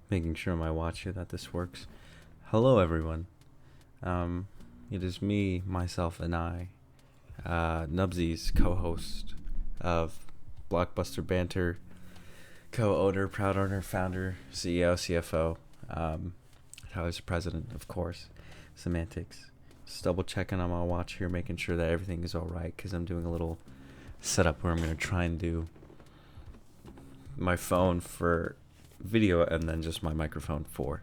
Making sure on my watch here that this works. Hello, everyone. It is me, myself, and I, Nubsy's co-host of Blockbuster Banter, co-owner, proud owner, founder, CEO, CFO, I was president, of course. Semantics. Just double checking on my watch here, making sure that everything is all right, because I'm doing a little setup where I'm going to try and do my phone for video and then just my microphone for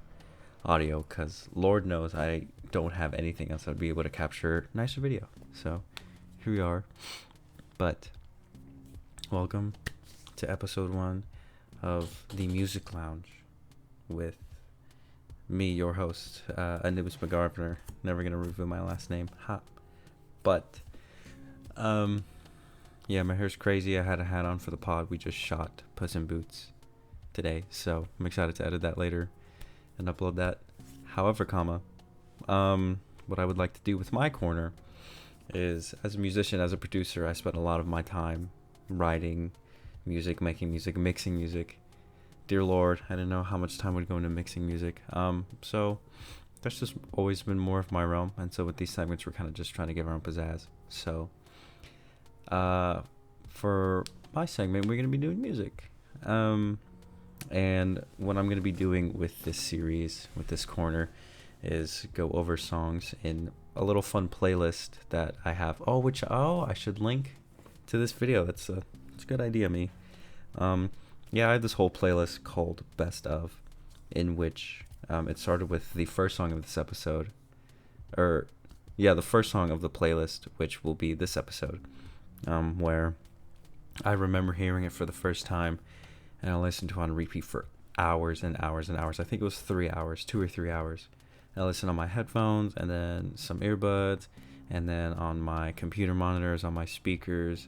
audio, because Lord knows I don't have anything else that would be able to capture nicer video. So here we are. But welcome to episode 1 of the Music Lounge with me, your host, Anubis McGarvner. Never gonna reveal my last name. Ha. But yeah, my hair's crazy. I had a hat on for the pod. We just shot Puss in Boots today, so I'm excited to edit that later and upload that. However, what I would like to do with my corner is, as a musician, as a producer, I spent a lot of my time writing music, making music, mixing music. Dear Lord, I didn't know how much time would go into mixing music. So that's just always been more of my realm. And so with these segments, we're kind of just trying to give our own pizzazz. So for my segment, we're going to be doing music. And what I'm going to be doing with this series, with this corner, is go over songs in a little fun playlist that I have. I should link to this video. It's a good idea, me. Yeah, I have this whole playlist called Best Of, in which it started with the first song of this episode. The first song of the playlist, which will be this episode, where I remember hearing it for the first time, and I listened to it on repeat for hours and hours and hours. I think it was 3 hours, 2 or 3 hours. I listened on my headphones, and then some earbuds, and then on my computer monitors, on my speakers.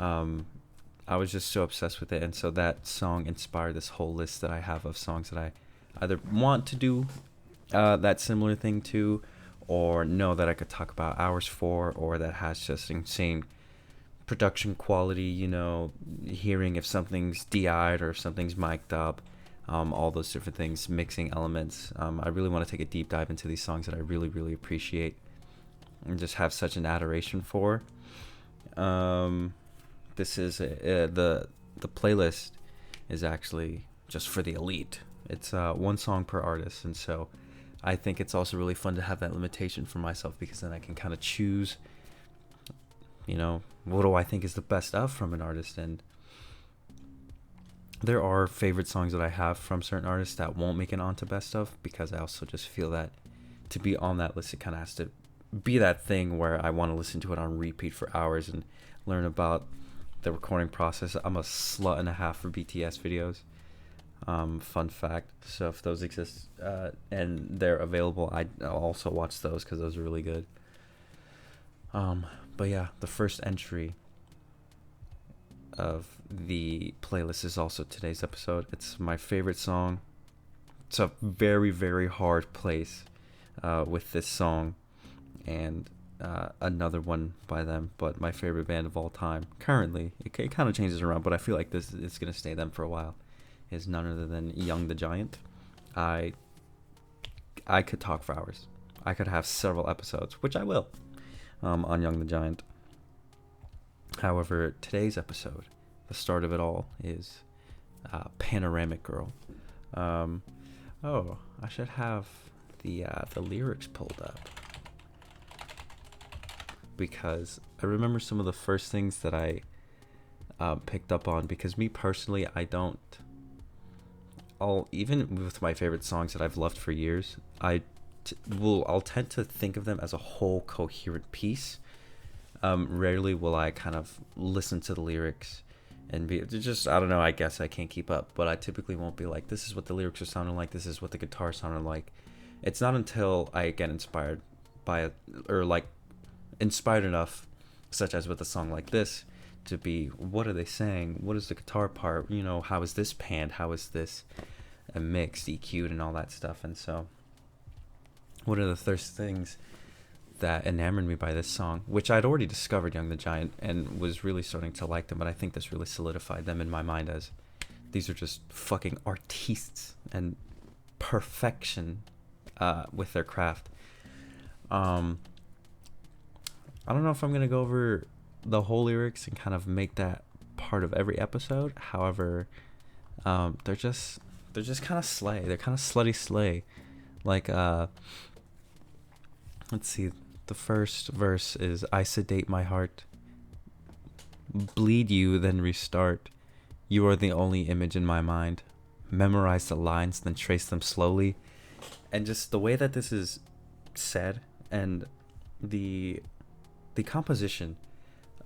I was just so obsessed with it, and so that song inspired this whole list that I have of songs that I either want to do that similar thing to, or know that I could talk about hours for, or that has just insane production quality, hearing if something's DI'd or if something's mic'd up, all those different things, mixing elements. I really want to take a deep dive into these songs that I really, really appreciate and just have such an adoration for. This is the playlist is actually just for the elite. It's one song per artist, and so I think it's also really fun to have that limitation for myself, because then I can kind of choose, what do I think is the best of from an artist. And there are favorite songs that I have from certain artists that won't make it onto best of, because I also just feel that to be on that list, it kind of has to be that thing where I want to listen to it on repeat for hours and learn about the recording process. I'm a slut and a half for BTS videos. Fun fact. So if those exist and they're available, I'll also watch those, because those are really good. But yeah, the first entry of the playlist is also today's episode. It's my favorite song. It's a very, very hard place with this song and another one by them, but my favorite band of all time currently, it kind of changes around, but I feel like this is going to stay them for a while, is none other than Young the Giant. I could talk for hours. I could have several episodes, which I will, on Young the Giant. However, today's episode, the start of it all, is Panoramic Girl. I should have the lyrics pulled up, because I remember some of the first things that I picked up on, because me personally, even with my favorite songs that I've loved for years, I'll tend to think of them as a whole coherent piece. Rarely will I kind of listen to the lyrics and be just, I don't know, I guess I can't keep up, but I typically won't be like, this is what the lyrics are sounding like, this is what the guitar sounded like. It's not until I get inspired by it, or like inspired enough, such as with a song like this, to be, what are they saying? What is the guitar part? How is this panned? How is this mixed, EQ'd, and all that stuff? And so, one of the first things that enamored me by this song, which I'd already discovered Young the Giant and was really starting to like them, but I think this really solidified them in my mind as these are just fucking artistes and perfection with their craft. I don't know if I'm gonna go over the whole lyrics and kind of make that part of every episode. However, they're just kind of slay. They're kind of slutty slay. Like let's see. The first verse is, I sedate my heart, bleed you, then restart. You are the only image in my mind. Memorize the lines, then trace them slowly. And just the way that this is said, and the composition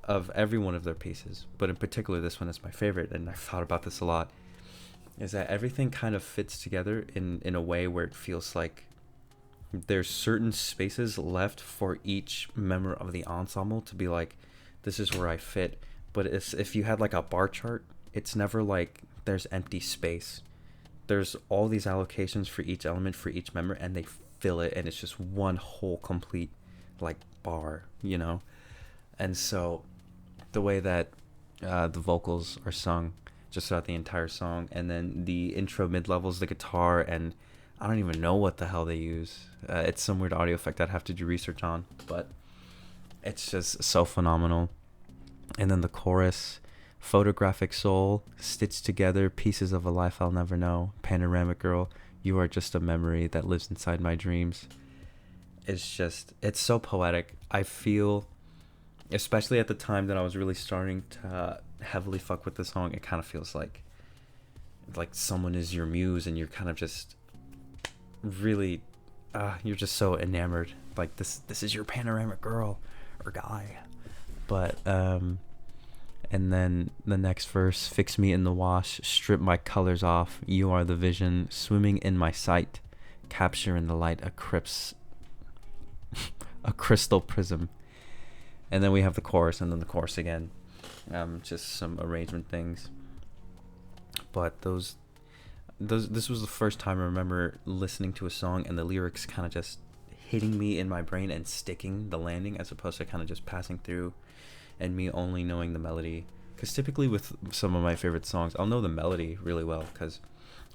of every one of their pieces, but in particular this one is my favorite, and I've thought about this a lot, is that everything kind of fits together in a way where it feels like there's certain spaces left for each member of the ensemble to be like, this is where I fit. But if you had like a bar chart, it's never like there's empty space. There's all these allocations for each element, for each member, and they fill it, and it's just one whole complete like bar, you know? And so the way that the vocals are sung just throughout the entire song, and then the intro mid-levels, the guitar, and I don't even know what the hell they use. It's some weird audio effect I'd have to do research on, but it's just so phenomenal. And then the chorus, photographic soul, stitched together, pieces of a life I'll never know. Panoramic Girl, you are just a memory that lives inside my dreams. It's so poetic. I feel, especially at the time that I was really starting to heavily fuck with the song, it kind of feels like someone is your muse, and you're kind of just really you're just so enamored, like this is your panoramic girl or guy. But and then the next verse, fix me in the wash, strip my colors off, you are the vision, swimming in my sight, capture in the light a crystal prism. And then we have the chorus, and then the chorus again, just some arrangement things. But this was the first time I remember listening to a song and the lyrics kind of just hitting me in my brain and sticking the landing, as opposed to kind of just passing through and me only knowing the melody. Because typically with some of my favorite songs, I'll know the melody really well because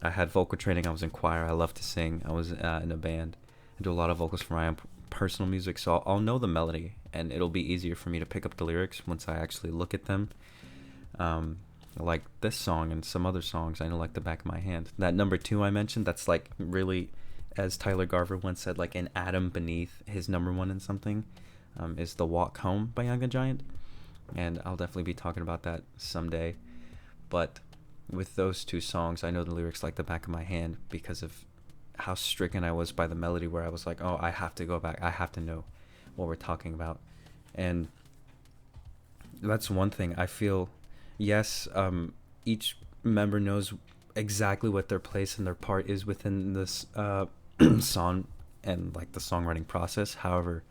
I had vocal training. I was in choir. I love to sing. I was in a band. I do a lot of vocals for my own personal music, so I'll know the melody, and it'll be easier for me to pick up the lyrics once I actually look at them. Like this song and some other songs I know like the back of my hand. That number 2 I mentioned, that's like really, as Tyler Garver once said, like an atom beneath his number 1 in something, is The Walk Home by Young the Giant, and I'll definitely be talking about that someday. But with those 2 songs, I know the lyrics like the back of my hand because of how stricken I was by the melody, where I was like, oh, I have to go back, I have to know what we're talking about. And that's one thing I feel. Yes, each member knows exactly what their place and their part is within this song and like the songwriting process. However,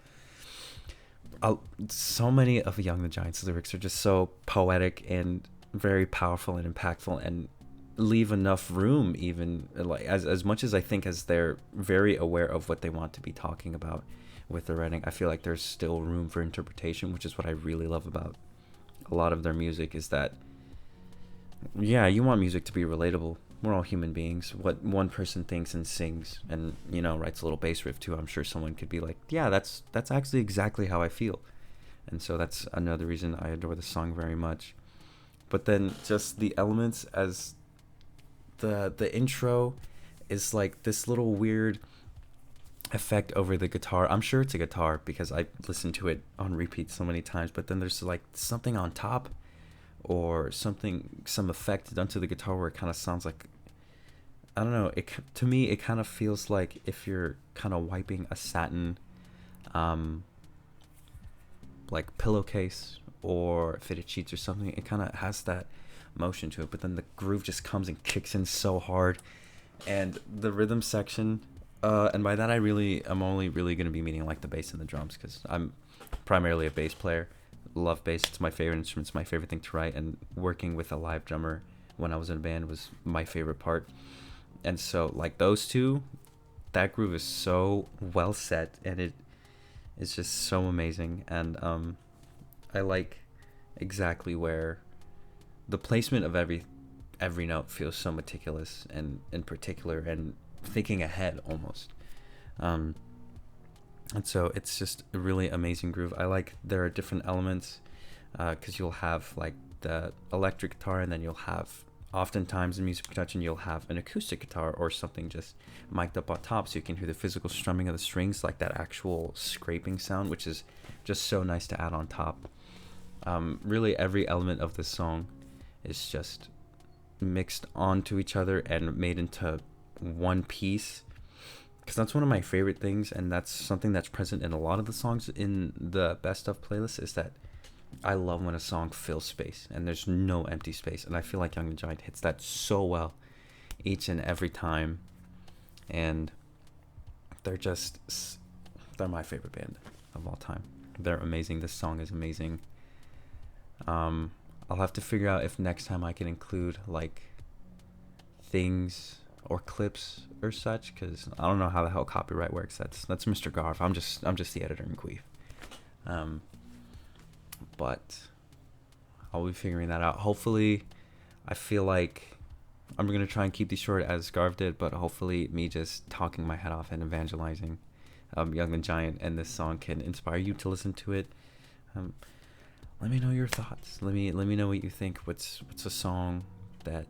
so many of Young the Giant's lyrics are just so poetic and very powerful and impactful, and leave enough room, even like as much as I think as they're very aware of what they want to be talking about with their writing, I feel like there's still room for interpretation, which is what I really love about a lot of their music. Is that, yeah, you want music to be relatable. We're all human beings. What one person thinks and sings and, you know, writes a little bass riff to, I'm sure someone could be like, yeah, that's actually exactly how I feel. And so that's another reason I adore the song very much. But then just the elements, as the intro is like this little weird effect over the guitar. I'm sure it's a guitar because I listened to it on repeat so many times, but then there's like something on top or something, some effect done to the guitar where it kind of sounds like, I don't know, to me it kind of feels like if you're kind of wiping a satin like pillowcase or fitted sheets or something. It kind of has that motion to it, but then the groove just comes and kicks in so hard. And the rhythm section, and by that I'm only really going to be meaning like the bass and the drums, because I'm primarily a bass player. Love bass. It's my favorite instrument. It's my favorite thing to write, and working with a live drummer when I was in a band was my favorite part. And so like those two, that groove is so well set, and it is just so amazing. And I like exactly where the placement of every note feels so meticulous and in particular and thinking ahead almost. And so it's just a really amazing groove. I like there are different elements, because you'll have like the electric guitar, and then you'll have, oftentimes in music production, you'll have an acoustic guitar or something just mic'd up on top, so you can hear the physical strumming of the strings, like that actual scraping sound, which is just so nice to add on top. Really every element of this song is just mixed onto each other and made into one piece, because that's one of my favorite things, and that's something that's present in a lot of the songs in the best of playlist, is that I love when a song fills space and there's no empty space, and I feel like Young and Giant hits that so well each and every time, and they're my favorite band of all time. They're amazing. This song is amazing. I'll have to figure out if next time I can include like things or clips or such, because I don't know how the hell copyright works. That's Mr. Garf. I'm just the editor in Queef. But I'll be figuring that out. Hopefully, I feel like I'm gonna try and keep these short as Garv did, but hopefully me just talking my head off and evangelizing Young and Giant and this song can inspire you to listen to it. Let me know your thoughts. Let me know what you think. What's a song that,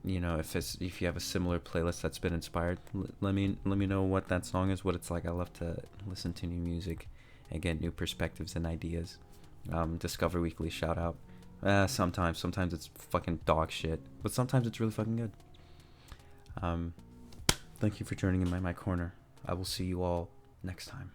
if you have a similar playlist that's been inspired, let me know what that song is, what it's like. I love to listen to new music and get new perspectives and ideas. Discover Weekly shout out. Sometimes it's fucking dog shit, but sometimes it's really fucking good. Thank you for joining in my corner. I will see you all next time.